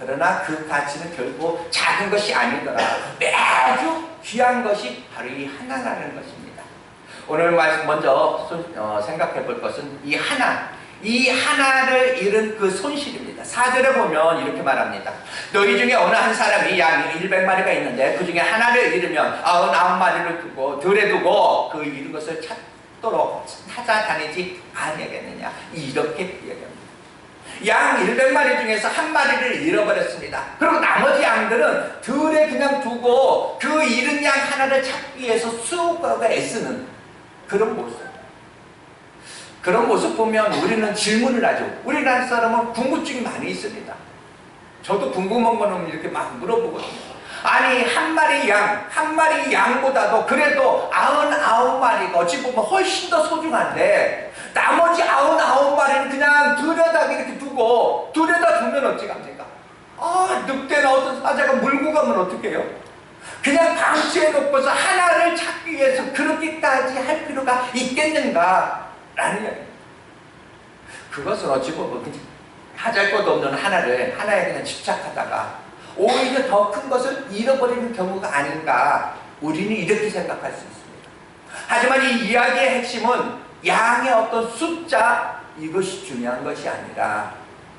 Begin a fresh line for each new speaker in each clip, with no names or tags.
그러나 그 가치는 결국 작은 것이 아니더라. 매주 귀한 것이 바로 이 하나라는 것입니다. 오늘 먼저 생각해 볼 것은 이 하나를 잃은 그 손실입니다. 4절에 보면 이렇게 말합니다. 너희 중에 어느 한 사람이 양 100마리가 있는데 그 중에 하나를 잃으면 99마리를 두고 들에 두고 그 잃은 것을 찾도록 찾아다니지 아니하겠느냐. 이렇게 이야기합니다. 양 100마리 중에서 한 마리를 잃어버렸습니다. 그리고 나머지 양들은 들에 그냥 두고 그 잃은 양 하나를 찾기 위해서 수고하고 애쓰는 그런 모습 보면 우리는 질문을 하죠. 우리나라 사람은 궁금증이 많이 있습니다. 저도 궁금한 거는 이렇게 막 물어보거든요. 아니 한 마리 양보다도 그래도 99마리가 어찌 보면 훨씬 더 소중한데 나머지 99마리는 그냥 들여다 이렇게 두고 들여다 두면 어찌합니까? 늑대나 어떤 사자가 물고 가면 어떡해요? 그냥 방치해 놓고서 하나를 찾기 위해서 그렇게까지 할 필요가 있겠는가? 라는 이야기입니다. 그것은 어찌 보면 하잘것도 없는 하나에 그냥 집착하다가 오히려 더 큰 것을 잃어버리는 경우가 아닌가, 우리는 이렇게 생각할 수 있습니다. 하지만 이 이야기의 핵심은 양의 어떤 숫자, 이것이 중요한 것이 아니라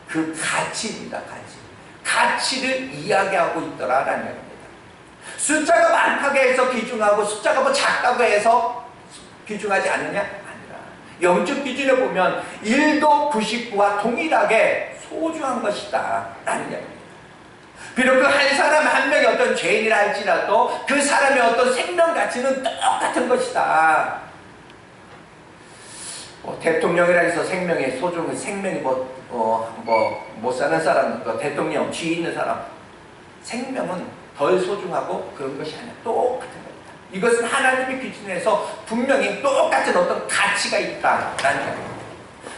그 가치입니다. 가치를 이야기하고 있더라라는 얘기입니다. 숫자가 많다고 해서 귀중하고 숫자가 뭐 작다고 해서 귀중하지 않느냐? 아니라 영적 기준에 보면 1도 99와 동일하게 소중한 것이다 라는 얘기입니다. 비록 그 한 사람 한 명이 어떤 죄인이라 할지라도 그 사람의 어떤 생명 가치는 똑같은 것이다. 대통령이라 해서 생명이 소중한, 생명이 못 사는 사람, 대통령, 쥐 있는 사람, 생명은 덜 소중하고 그런 것이 아니라 똑같은 겁니다. 이것은 하나님의 기준에서 분명히 똑같은 어떤 가치가 있다라는 얘기입니다.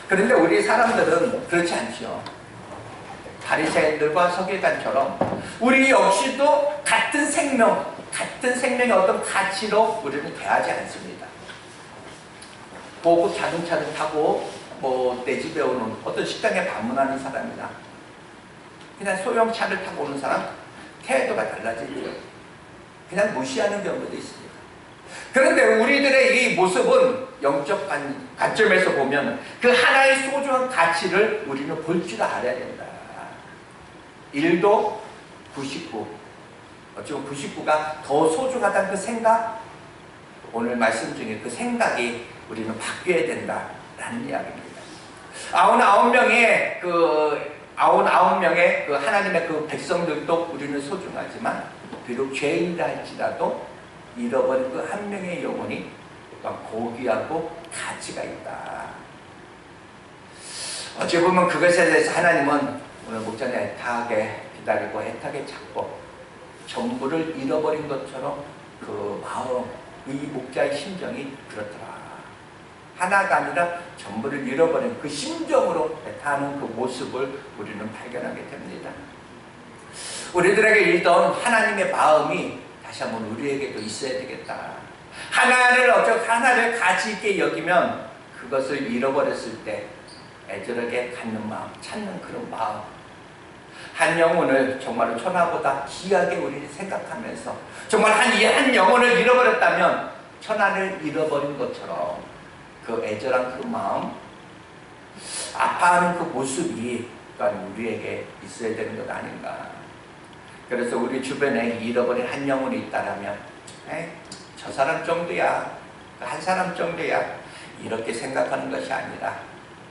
그런데 우리 사람들은 그렇지 않죠. 바리새인들과 서기관처럼 우리 역시도 같은 생명의 어떤 가치로 우리는 대하지 않습니다. 고급 자동차를 타고 내 집에 오는 어떤 식당에 방문하는 사람이나 그냥 소형차를 타고 오는 사람 태도가 달라지죠. 그냥 무시하는 경우도 있습니다. 그런데 우리들의 이 모습은 영적 관점에서 보면 그 하나의 소중한 가치를 우리는 볼 줄 알아야 된다. 1도 99, 어쩌면 99가 더 소중하다는 그 생각, 오늘 말씀 중에 그 생각이 우리는 바뀌어야 된다라는 이야기입니다. 99명의 그 하나님의 그 백성들도 우리는 소중하지만 비록 죄인이라 할지라도 잃어버린 그 한 명의 영혼이 고귀하고 가치가 있다. 어찌 보면 그것에 대해서 하나님은 오늘 목자님 애타게 기다리고 애타게 찾고 전부를 잃어버린 것처럼 그 마음, 이 목자의 심정이 그렇더라. 하나가 아니라 전부를 잃어버린 그 심정으로 애타는 그 모습을 우리는 발견하게 됩니다. 우리들에게 있던 하나님의 마음이 다시 한번 우리에게도 있어야 되겠다. 하나를 가치 있게 여기면 그것을 잃어버렸을 때 애절하게 갖는 마음, 찾는 그런 마음, 한 영혼을 정말로 천하보다 귀하게 우리를 생각하면서 정말 한 영혼을 잃어버렸다면 천하를 잃어버린 것처럼 그 애절한 그 마음, 아파하는 그 모습이 또한 우리에게 있어야 되는 것 아닌가. 그래서 우리 주변에 잃어버린 한 영혼이 있다라면 저 사람 정도야, 한 사람 정도야, 이렇게 생각하는 것이 아니라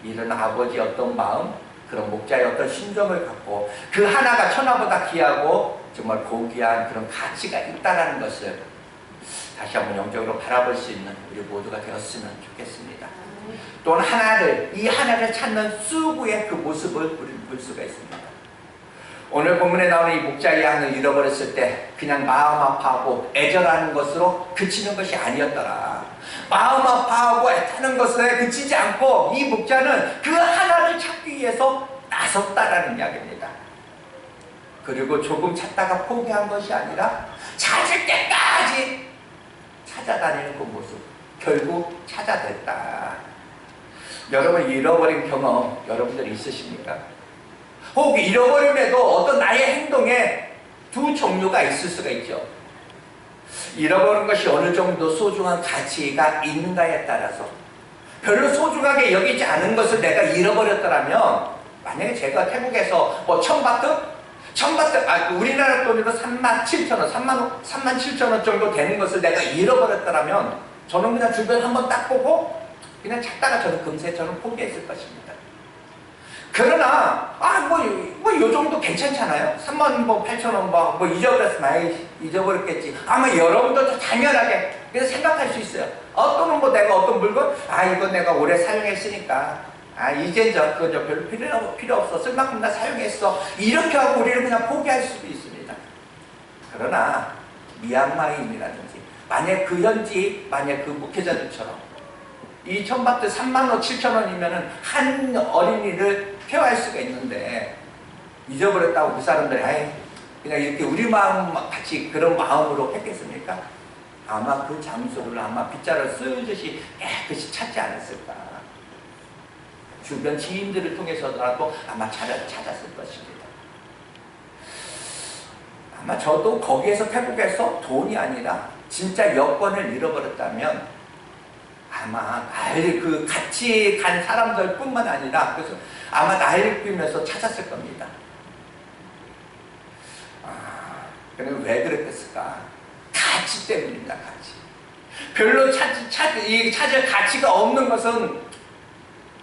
이런 아버지의 어떤 마음, 그런 목자의 어떤 심정을 갖고 그 하나가 천하보다 귀하고 정말 고귀한 그런 가치가 있다는 것을 다시 한번 영적으로 바라볼 수 있는 우리 모두가 되었으면 좋겠습니다. 또는 이 하나를 찾는 수구의 그 모습을 우리는 볼 수가 있습니다. 오늘 본문에 나오는 이 목자의 양을 잃어버렸을 때 그냥 마음 아파하고 애절하는 것으로 그치는 것이 아니었더라. 마음 아파하고 애타는 것에 그치지 않고 이 목자는 그 하나를 찾기 위해서 나섰다라는 이야기입니다. 그리고 조금 찾다가 포기한 것이 아니라 찾을 때까지 찾아다니는 그 모습, 결국 찾아냈다. 여러분 잃어버린 경험 여러분들 있으십니까? 혹 잃어버림에도 어떤 나의 두 종류가 있을 수가 있죠. 잃어버린 것이 어느 정도 소중한 가치가 있는가에 따라서, 별로 소중하게 여기지 않은 것을 내가 잃어버렸더라면, 만약에 제가 태국에서 뭐 1000바트, 우리나라 돈으로 37,000원, 37,000원 정도 되는 것을 내가 잃어버렸더라면, 저는 그냥 주변 한번 딱 보고 그냥 찾다가 저는 금세 저는 포기했을 것입니다. 그러나 요 정도 괜찮잖아요. 38,000원 뭐 잊어버렸으면 잊어버렸겠지. 아마 여러분도 당연하게 그래서 생각할 수 있어요. 어떤 뭐 내가 어떤 물건 이거 내가 오래 사용했으니까 이젠 그저 별로 필요 없어. 쓸 만큼 다 사용했어. 이렇게 하고 우리를 그냥 포기할 수도 있습니다. 그러나 미얀마인이라든지 만약 그 목회자들처럼 이 1000바트 30,000원, 7,000원이면은 한 어린이를 케어할 수가 있는데 잊어버렸다고 그 사람들이 그냥 이렇게 우리 마음 같이 그런 마음으로 했겠습니까? 아마 그 장소를 빗자루 쓰듯이 깨끗이 찾지 않았을까. 주변 지인들을 통해서라도 아마 찾았을 것입니다. 아마 저도 거기에서 태국에서 돈이 아니라 진짜 여권을 잃어버렸다면 아마 날 그 같이 간 사람들 뿐만 아니라 그래서 아마 날 꾸면서 찾았을 겁니다. 그럼 왜 그랬겠을까? 가치 때문입니다. 가치. 별로 찾을 가치가 없는 것은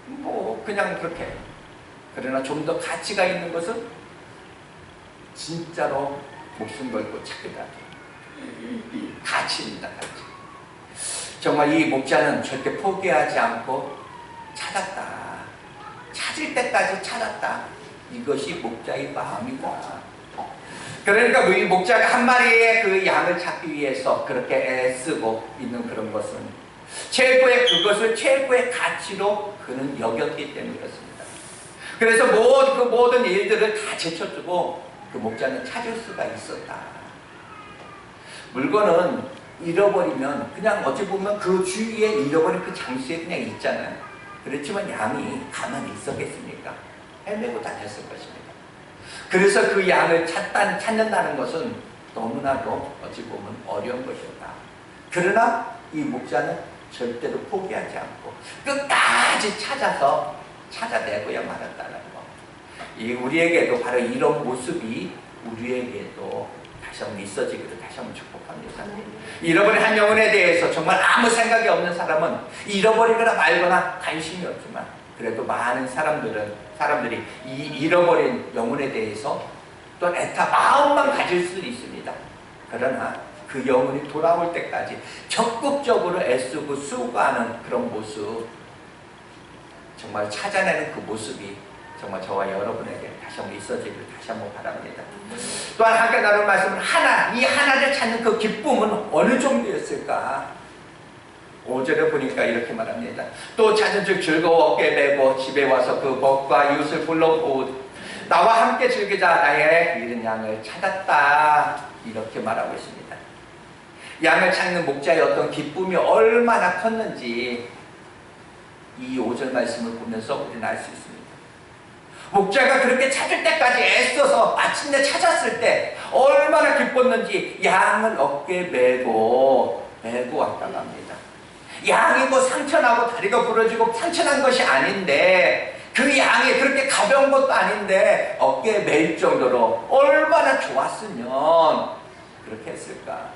뭐 그냥 그렇게. 그러나 좀 더 가치가 있는 것은 진짜로 목숨 걸고 찾기다. 가치입니다. 가치. 정말 이 목자는 절대 포기하지 않고 찾았다. 찾을 때까지 찾았다. 이것이 목자의 마음이다. 그러니까 이 목자가 한 마리의 그 양을 찾기 위해서 그렇게 애쓰고 있는 그런 것은 그것을 최고의 가치로 그는 여겼기 때문에 그렇습니다. 그래서 그 모든 일들을 다 제쳐두고 그 목자는 찾을 수가 있었다. 물건은 잃어버리면 그냥 어찌 보면 그 주위에 잃어버린 그 장소에 그냥 있잖아요. 그렇지만 양이 가만히 있었겠습니까? 헤매고 다녔을 것입니다. 그래서 그 양을 찾는다는 것은 너무나도 어찌 보면 어려운 것이었다. 그러나 이 목자는 절대로 포기하지 않고 끝까지 찾아내고야 말았다는 것. 우리에게도 바로 이런 모습이 우리에게도 다시 한번 있어지기를 다시 한번 축복합니다. 잃어버린 한 영혼에 대해서 정말 아무 생각이 없는 사람은 잃어버리거나 말거나 관심이 없지만 그래도 많은 사람들이 이 잃어버린 영혼에 대해서 또 마음만 가질 수 있습니다. 그러나 그 영혼이 돌아올 때까지 적극적으로 애쓰고 수고하는 그런 모습, 정말 찾아내는 그 모습이 정말 저와 여러분에게 다시 한번 있어지기를 다시 한번 바랍니다. 또한 함께 나눌 말씀은 이 하나를 찾는 그 기쁨은 어느 정도였을까? 5절에 보니까 이렇게 말합니다. 또 찾은 즉 즐거워 어깨 메고 집에 와서 그 벗과 이웃을 불러보고 나와 함께 즐기자. 나의 잃은 양을 찾았다. 이렇게 말하고 있습니다. 양을 찾는 목자의 어떤 기쁨이 얼마나 컸는지 이 5절 말씀을 보면서 우리는 알 수 있습니다. 목자가 그렇게 찾을 때까지 애써서 마침내 찾았을 때 얼마나 기뻤는지 양을 어깨에 메고 왔다고 합니다. 양이 뭐 상처나고 다리가 부러지고 상처난 것이 아닌데 그 양이 그렇게 가벼운 것도 아닌데 어깨에 매일 정도로 얼마나 좋았으면 그렇게 했을까.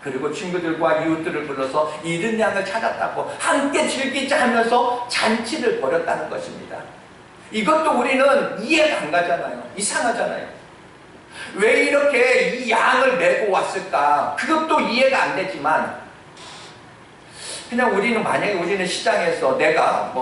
그리고 친구들과 이웃들을 불러서 잃은 양을 찾았다고 함께 즐기자 하면서 잔치를 벌였다는 것입니다. 이것도 우리는 이해가 안 가잖아요. 이상하잖아요. 왜 이렇게 이 양을 메고 왔을까? 그것도 이해가 안 되지만 그냥 만약에 우리는 시장에서 내가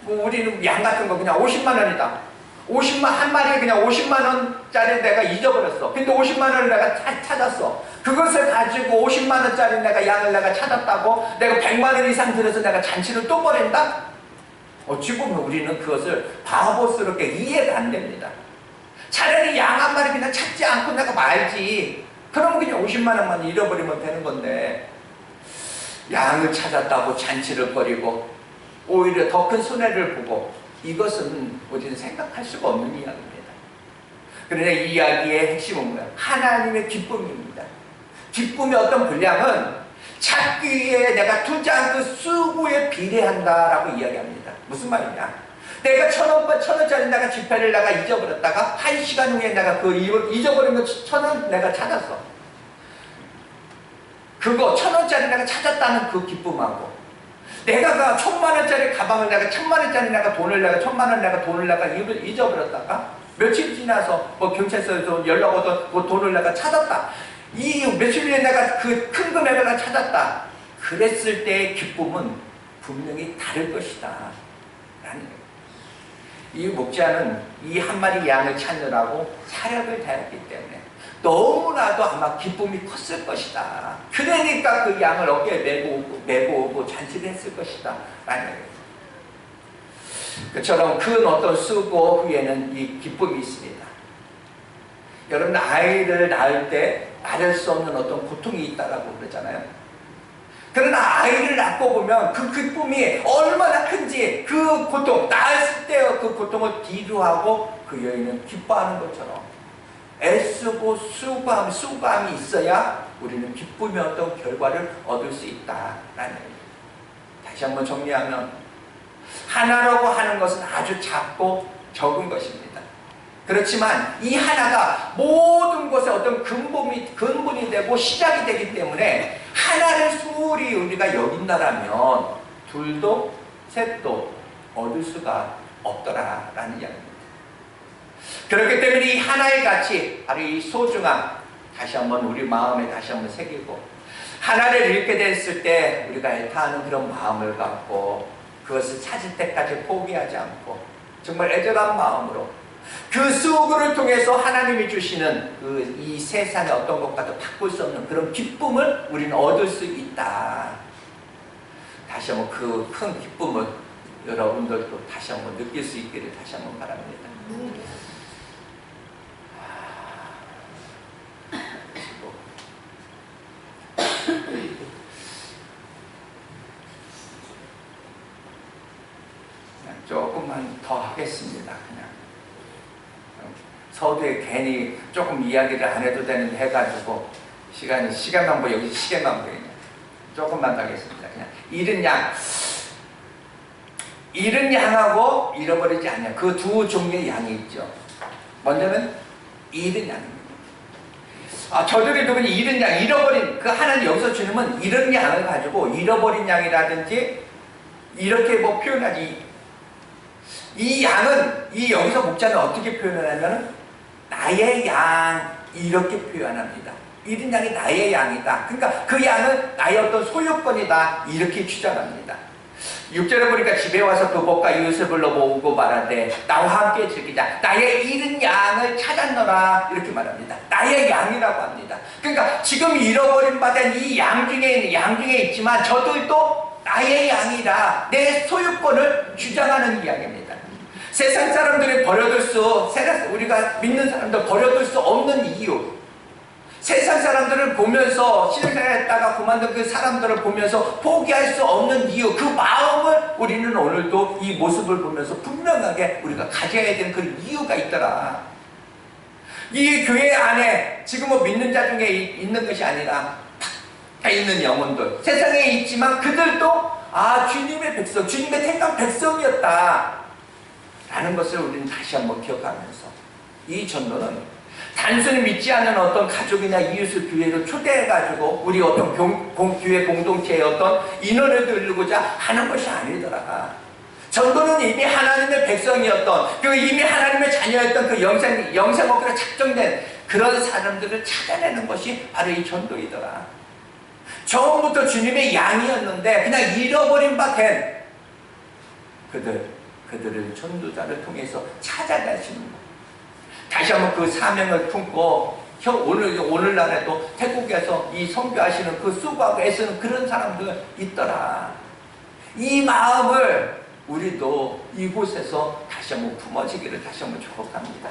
우리는 양 같은 거 그냥 50만 원이다. 한 마리에 그냥 50만 원짜리 내가 잊어버렸어. 근데 50만 원을 내가 찾았어. 그것을 가지고 50만 원짜리 양을 내가 찾았다고 내가 100만 원 이상 들여서 내가 잔치를 또 벌인다? 어찌 보면 우리는 그것을 바보스럽게 이해가 안 됩니다. 차라리 양 한 마리 그냥 찾지 않고 내가 말지. 그러면 그냥 50만 원만 잃어버리면 되는 건데 양을 찾았다고 잔치를 벌이고 오히려 더 큰 손해를 보고 이것은 우리는 생각할 수가 없는 이야기입니다. 그러나 이 이야기의 핵심은 뭐야? 하나님의 기쁨입니다. 기쁨의 어떤 분량은 찾기 위해 내가 투자한 그 수고에 비례한다라고 이야기합니다. 무슨 말이냐? 내가 1,000원짜리 내가 지폐를 내가 잊어버렸다가 1시간 후에 내가 그 잊어버린 거 1,000원 내가 찾았어. 그거 1,000원짜리 내가 찾았다는 그 기쁨하고, 내가 1,000만원짜리 가방을 내가 1,000만원짜리 내가 돈을 내가 1,000만원 내가 돈을 내가 잊어버렸다가 며칠 지나서 뭐 경찰서에서 연락 오던 그 돈을 내가 찾았다. 이 며칠 후에 내가 그 큰 금액을 내가 찾았다. 그랬을 때의 기쁨은 분명히 다를 것이다. 라는 거예요. 이 목자는 이 한 마리 양을 찾느라고 사력을 다했기 때문에 너무나도 아마 기쁨이 컸을 것이다. 그러니까 그 양을 어깨에 메고 오고 잔치를 했을 것이다. 라는 거예요. 그처럼 큰 어떤 수고 후에는 이 기쁨이 있습니다. 여러분, 아이를 낳을 때 말할 수 없는 어떤 고통이 있다라고 그러잖아요. 그러나 아이를 낳고 보면 그 기쁨이 얼마나 큰지, 그 고통, 낳았을 때의 그 고통을 뒤로하고 그 여인은 기뻐하는 것처럼 애쓰고 수고함이 있어야 우리는 기쁨의 어떤 결과를 얻을 수 있다라는 거예요. 다시 한번 정리하면, 하나라고 하는 것은 아주 작고 적은 것입니다. 그렇지만 이 하나가 모든 것의 어떤 근본이 되고 시작이 되기 때문에 하나를 소홀히 우리가 여긴다라면 둘도 셋도 얻을 수가 없더라라는 이야기입니다. 그렇기 때문에 이 하나의 가치, 바로 이 소중함, 다시 한번 우리 마음에 다시 한번 새기고, 하나를 잃게 됐을 때 우리가 애타하는 그런 마음을 갖고 그것을 찾을 때까지 포기하지 않고 정말 애절한 마음으로 그 수고를 통해서 하나님이 주시는 그 이 세상의 어떤 것과도 바꿀 수 없는 그런 기쁨을 우리는 얻을 수 있다. 다시 한번 그 큰 기쁨을 여러분들도 다시 한번 느낄 수 있기를 다시 한번 바랍니다. 조금만 더 하겠습니다. 그냥 서두에 괜히 조금 이야기를 안 해도 되는데 해가지고 시간만 보여. 여기 시계만 보이네. 조금만 더 하겠습니다. 그냥 잃은 양하고 잃어버리지 않냐, 그 두 종류의 양이 있죠. 먼저는 잃은 양입니다. 저들이 누구는 잃은 양, 잃어버린, 그 하나님 여기서 주님은 잃은 양을 가지고 잃어버린 양이라든지 이렇게 뭐 표현하지. 이 양은, 이 여기서 목자는 어떻게 표현하냐면 나의 양, 이렇게 표현합니다. 잃은 양이 나의 양이다. 그러니까 그 양은 나의 어떤 소유권이다. 이렇게 주장합니다. 6절에 보니까 집에 와서 그 복과 이웃을 불러 모으고 말하되 나와 함께 즐기자. 나의 잃은 양을 찾았노라. 이렇게 말합니다. 나의 양이라고 합니다. 그러니까 지금 잃어버린 바 된 이 양 중에 있지만 저들도 나의 양이라 내 소유권을 주장하는 이야기입니다. 세상 사람들이 우리가 믿는 사람들 버려둘 수 없는 이유, 세상 사람들을 보면서 신앙생활 했다가 그만둔 그 사람들을 보면서 포기할 수 없는 이유, 그 마음을 우리는 오늘도 이 모습을 보면서 분명하게 우리가 가져야 되는 그런 이유가 있더라. 이 교회 안에 지금 뭐 믿는 자 중에 있는 것이 아니라 다 있는 영혼들, 세상에 있지만 그들도 주님의 백성, 주님의 택한 백성이었다 라는 것을 우리는 다시 한번 기억하면서, 이 전도는 단순히 믿지 않는 어떤 가족이나 이웃을 교회로 초대해가지고 우리 어떤 교회 공동체의 어떤 인원을 들고자 하는 것이 아니더라. 전도는 이미 하나님의 백성이었던, 그 이미 하나님의 자녀였던 그 영생업으로 작정된 그런 사람들을 찾아내는 것이 바로 이 전도이더라. 처음부터 주님의 양이었는데 그냥 잃어버린 바 된 그들을 전도자를 통해서 찾아내시는 것. 다시 한번 그 사명을 품고 오늘날에도 태국에서 이 선교하시는 그 수고하고 애쓰는 그런 사람들 있더라. 이 마음을 우리도 이곳에서 다시 한번 품어지기를 다시 한번 축복합니다.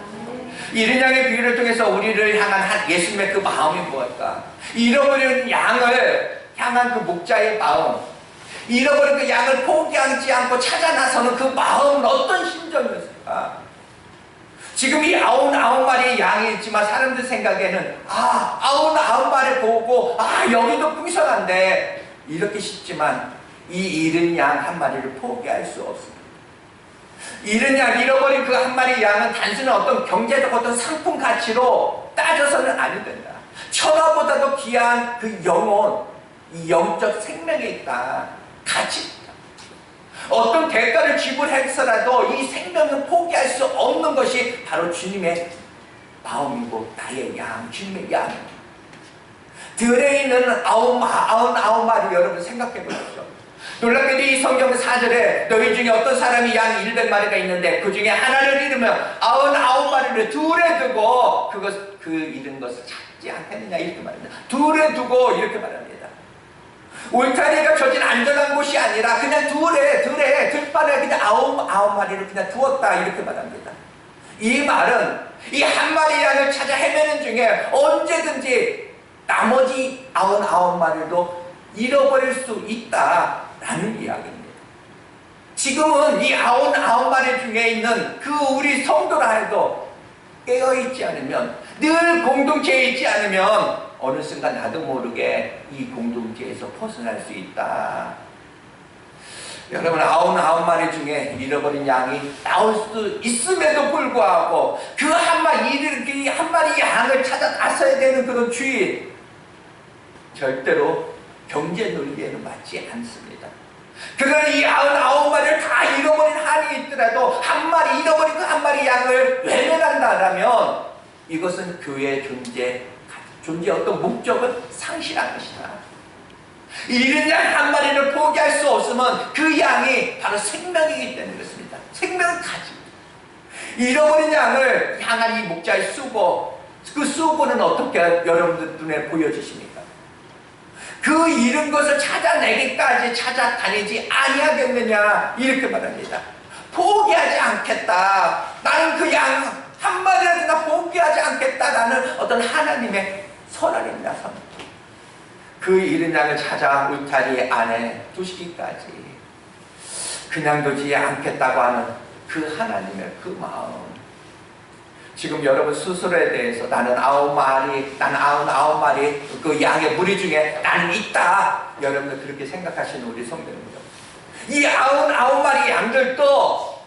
잃은 양의 비유를 통해서 우리를 향한 예수님의 그 마음이 무엇일까? 잃어버린 양을 향한 그 목자의 마음, 잃어버린 그 양을 포기하지 않고 찾아 나서는 그 마음은 어떤 심정이었을까? 지금 이 아홉 마리의 양 있지만 사람들 생각에는 99마리 보고 여기도 풍성한데 이렇게 싶지만 이 잃은 양 한 마리를 포기할 수 없습니다. 잃은 양, 잃어버린 그 한 마리 양은 단순한 어떤 경제적 어떤 상품 가치로 따져서는 아니 된다. 천하보다도 귀한 그 영혼, 이 영적 생명에 있다. 가치. 어떤 대가를 지불해서라도 이 생명은 포기할 수 없는 것이 바로 주님의 마음이고 나의 양, 주님의 양입니다. 들에 있는 99마리 여러분 생각해 보십시오. 놀랍게도 이 성경 4절에 너희 중에 어떤 사람이 양 100마리가 있는데 그 중에 하나를 잃으면 99마리를 둘에 두고 그 잃은 것을 찾지 않겠느냐 이렇게 말합니다. 둘에 두고 이렇게 말합니다. 울타리가 쳐진 안전한 곳이 아니라 그냥 들판에 그냥 99마리를 그냥 두었다 이렇게 말합니다. 이 말은 이 한 마리 양을 찾아 헤매는 중에 언제든지 나머지 99마리도 잃어버릴 수 있다라는 이야기입니다. 지금은 이 99마리 중에 있는 그 우리 성도라 해도 깨어있지 않으면, 늘 공동체에 있지 않으면 어느 순간 나도 모르게 이 공동체에서 벗어날 수 있다. 여러분, 99마리 중에 잃어버린 양이 나올 수 있음에도 불구하고 그 한 마리 양을 찾아 나서야 되는 그런 주인, 절대로 경제 논리에는 맞지 않습니다. 그러나 이 99마리를 다 잃어버린 한이 있더라도 잃어버린 그 한 마리 양을 외면한다면 이것은 교회의 존재 어떤 목적을 상실한 것이다. 잃은 양 한 마리를 포기할 수 없으면 그 양이 바로 생명이기 때문에 그렇습니다. 생명은 가지. 잃어버린 양을 향한 이 목자의 수고, 그 수고는 어떻게 여러분들 눈에 보여지십니까? 그 잃은 것을 찾아내기까지 찾아다니지 아니하겠느냐 이렇게 말합니다. 포기하지 않겠다. 나는 그 양 한 마리라도 나 포기하지 않겠다라는 어떤 하나님의 선언입니다. 그 잃은 양을 찾아 울타리 안에 두시기까지 그냥 두지 않겠다고 하는 그 하나님의 그 마음. 지금 여러분 스스로에 대해서 나는 99마리 그 양의 무리 중에 나는 있다. 여러분들 그렇게 생각하시는 우리 성도님들, 이 99마리 양들도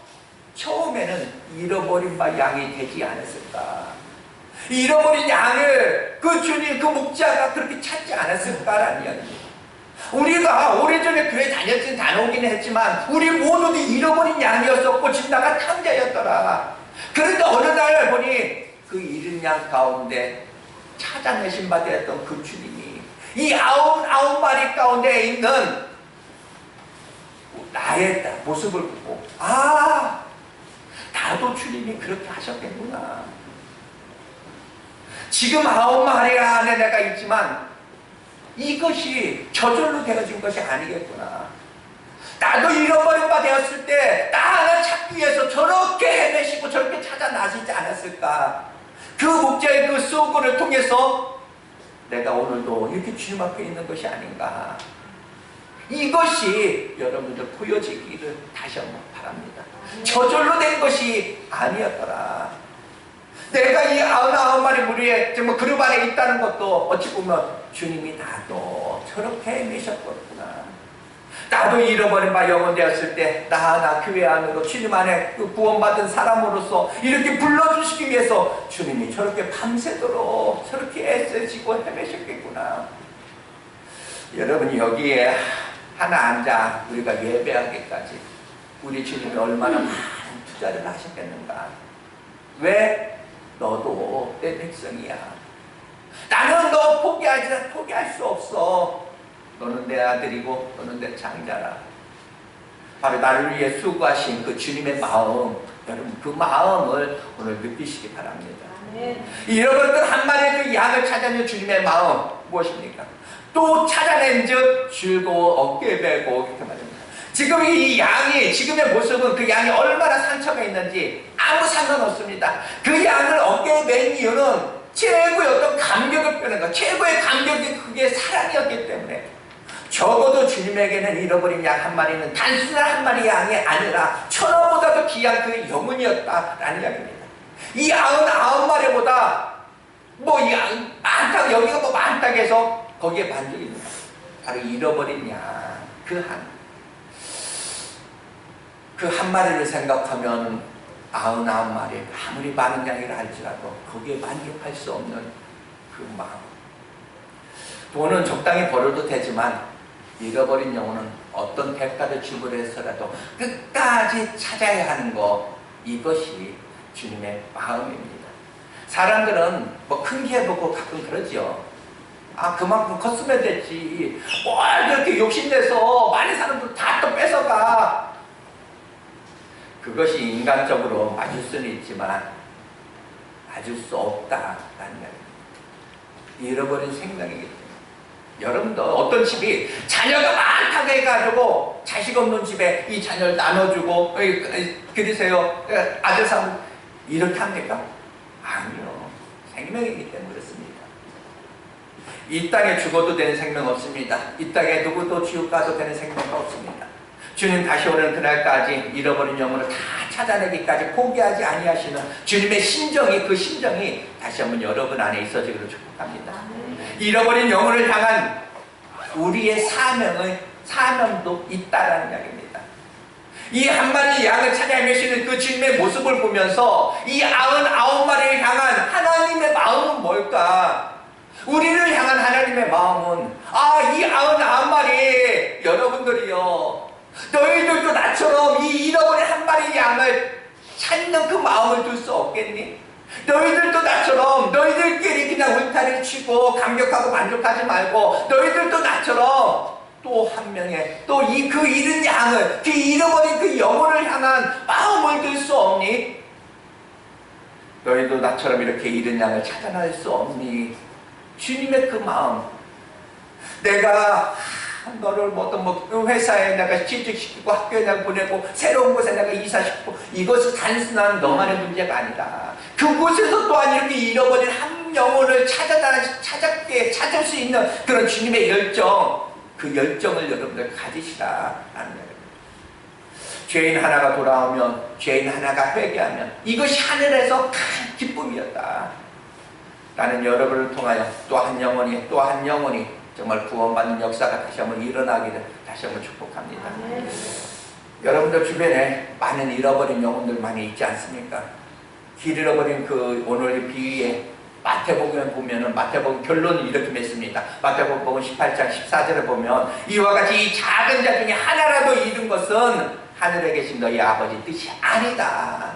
처음에는 잃어버린 바 양이 되지 않았을까? 잃어버린 양을 그 주님, 그 목자가 그렇게 찾지 않았을까라는 이야기입니다. 우리가 오래전에 교회 다녀오긴 했지만 우리 모두도 잃어버린 양이었었고 지나간 탕자였더라. 그런데 어느 날 보니 그 잃은 양 가운데 찾아내신 바 되었던 그 주님이 이 99마리 가운데 있는 나의 모습을 보고 나도 주님이 그렇게 하셨겠구나. 지금 9마리 안에 내가 있지만 이것이 저절로 되어진 것이 아니겠구나. 나도 잃어버린 바 되었을 때 나 하나 찾기 위해서 저렇게 헤매시고 저렇게 찾아 나서지 않았을까. 그 목자의 그 수고를 통해서 내가 오늘도 이렇게 주님 앞에 있는 것이 아닌가. 이것이 여러분들 보여지기를 다시 한번 바랍니다. 저절로 된 것이 아니었더라. 내가 이 99마리 무리에 정말 그룹 안에 있다는 것도 어찌 보면 주님이 나도 저렇게 헤매셨구나. 나도 잃어버린 바 영혼 되었을 때 나 교회 안으로 주님 안에 그 구원받은 사람으로서 이렇게 불러주시기 위해서 주님이 저렇게 밤새도록 저렇게 애쓰시고 헤매셨겠구나. 여러분이 여기에 하나 앉아 우리가 예배하기까지 우리 주님이 얼마나 많은 투자를 하셨겠는가. 왜? 너도 내 백성이야. 나는 너 포기할 수 없어. 너는 내 아들이고 너는 내 장자라. 바로 나를 위해 수고하신 그 주님의 마음, 여러분 그 마음을 오늘 느끼시기 바랍니다. 잃어버렸던 한 마리의 그 양을 찾아낸 주님의 마음 무엇입니까? 또 찾아낸 즉 즐거워 어깨에 메고 이렇게 말합니다. 지금 이 양이, 지금의 모습은 그 양이 얼마나 상처가 있는지 아무 상관없습니다. 그 양을 어깨에 맨 이유는 최고의 어떤 감격을 표현한 것, 최고의 감격이 그게 사랑이었기 때문에. 적어도 주님에게는 잃어버린 양 한 마리는 단순한 한 마리 양이 아니라 천하보다도 귀한 그 영혼이었다라는 이야기입니다. 이 99마리보다 뭐 만땅 여기가 뭐 만땅에서 거기에 반죽이 있는 거야. 바로 잃어버린 양 그 한 마리를 생각하면 99마리 아무리 많은 양이라 할지라도 거기에 만족할 수 없는 그 마음. 돈은 적당히 벌어도 되지만 잃어버린 영혼은 어떤 대가를 지불해서라도 끝까지 찾아야 하는 거, 이것이 주님의 마음입니다. 사람들은 뭐 큰 게 보고 가끔 그러지요. 그만큼 컸으면 됐지. 뭘 그렇게 욕심내서 많은 사람들 다 또 뺏어가. 그것이 인간적으로 맞을 수는 있지만 맞을 수 없다라는 말입니다. 잃어버린 생명이기 때문에. 여러분도 어떤 집이 자녀가 많다고 해가지고 자식 없는 집에 이 자녀를 나눠주고 그러세요. 아들 삼 이렇게 합니까? 아니요. 생명이기 때문에 그렇습니다. 이 땅에 죽어도 되는 생명 없습니다. 이 땅에 누구도 지옥 가도 되는 생명도 없습니다. 주님 다시 오는 그날까지 잃어버린 영혼을 다 찾아내기까지 포기하지 아니하시는 주님의 심정이, 그 심정이 다시 한번 여러분 안에 있어지기를 축복합니다. 잃어버린 영혼을 향한 우리의 사명도 있다라는 이야기입니다. 이 한 마리 양을 찾아 헤매시는 그 주님의 모습을 보면서 이 99마리를 향한 하나님의 마음은 뭘까? 우리를 향한 하나님의 마음은 이 99마리 여러분들이요, 너희들도 나처럼 이 잃어버린 한 마리 양을 찾는 그 마음을 둘 수 없겠니? 너희들도 나처럼 너희들끼리 그냥 울타리를 치고 감격하고 만족하지 말고 너희들도 나처럼 또 한 명의 또 그 잃은 양을, 그 잃어버린 그 영혼을 향한 마음을 들 수 없니? 너희도 나처럼 이렇게 잃은 양을 찾아낼 수 없니? 주님의 그 마음. 내가 너를 어떤 회사에 내가 취직시키고 학교에 내가 보내고 새로운 곳에 내가 이사시키고 이것은 단순한 너만의 문제가 아니다. 그곳에서 또한 이렇게 잃어버린 한 영혼을 찾을 수 있는 그런 주님의 열정, 그 열정을 여러분들 가지시라라는 거예요. 죄인 하나가 돌아오면, 죄인 하나가 회개하면 이것이 하늘에서 큰 기쁨이었다. 나는 여러분을 통하여 또 한 영혼이 정말 구원받는 역사가 다시 한번 일어나기를 다시 한번 축복합니다. 여러분들 주변에 많은 잃어버린 영혼들 많이 있지 않습니까? 길 잃어버린 그 오늘의 비유에 마태복음에 보면은 마태복음 결론을 이렇게 맺습니다. 마태복음 18장 14절에 보면 이와 같이 이 작은 자 중에 하나라도 잃은 것은 하늘에 계신 너희 아버지 뜻이 아니다.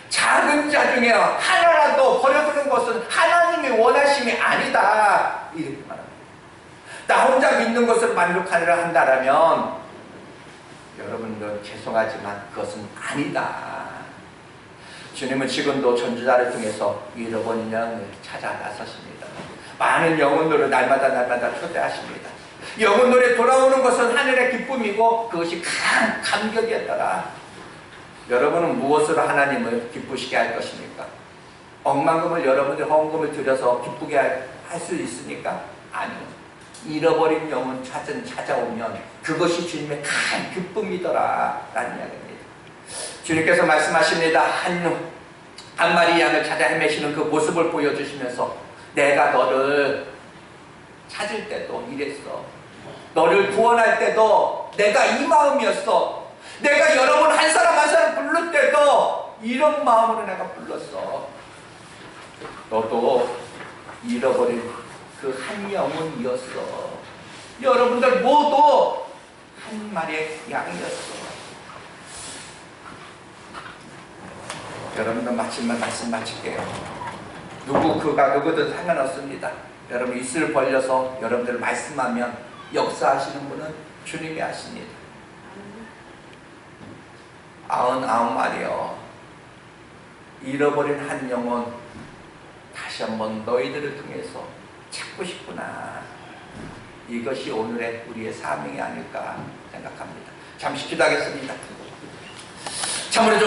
작은 자 중에 하나라도 버려두는 것은 하나님의 원하심이 아니다. 이렇게 말합니다. 나 혼자 믿는 것으로 만족하리라 한다라면 여러분들 죄송하지만 그것은 아니다. 주님은 지금도 전주자를 통해서 잃어버린 양을 찾아 나서십니다. 많은 영혼들을 날마다 초대하십니다. 영혼들이 돌아오는 것은 하늘의 기쁨이고 그것이 큰 감격이었더라. 여러분은 무엇으로 하나님을 기쁘시게 할 것입니까? 억만금을 여러분들 헌금을 들여서 기쁘게 할 수 있습니까? 아니요. 잃어버린 영혼 찾아오면 그것이 주님의 큰 기쁨이더라 라는 이야기입니다. 주님께서 말씀하십니다. 한 마리 양을 찾아 헤매시는 그 모습을 보여주시면서 내가 너를 찾을 때도 이랬어. 너를 구원할 때도 내가 이 마음이었어. 내가 여러분 한 사람 한 사람 부를 때도 이런 마음으로 내가 불렀어. 너도 잃어버린 그 한 영혼이었어. 여러분들 모두 한 마리의 양이었어. 여러분들 마침만 말씀 마칠게요. 누구든 상관없습니다. 여러분 입술을 벌려서 여러분들 말씀하면 역사하시는 분은 주님이 하십니다. 99마리여 잃어버린 한 영혼 다시 한번 너희들을 통해서 찾고 싶구나. 이것이 오늘의 우리의 사명이 아닐까 생각합니다. 잠시 기도하겠습니다. 참으로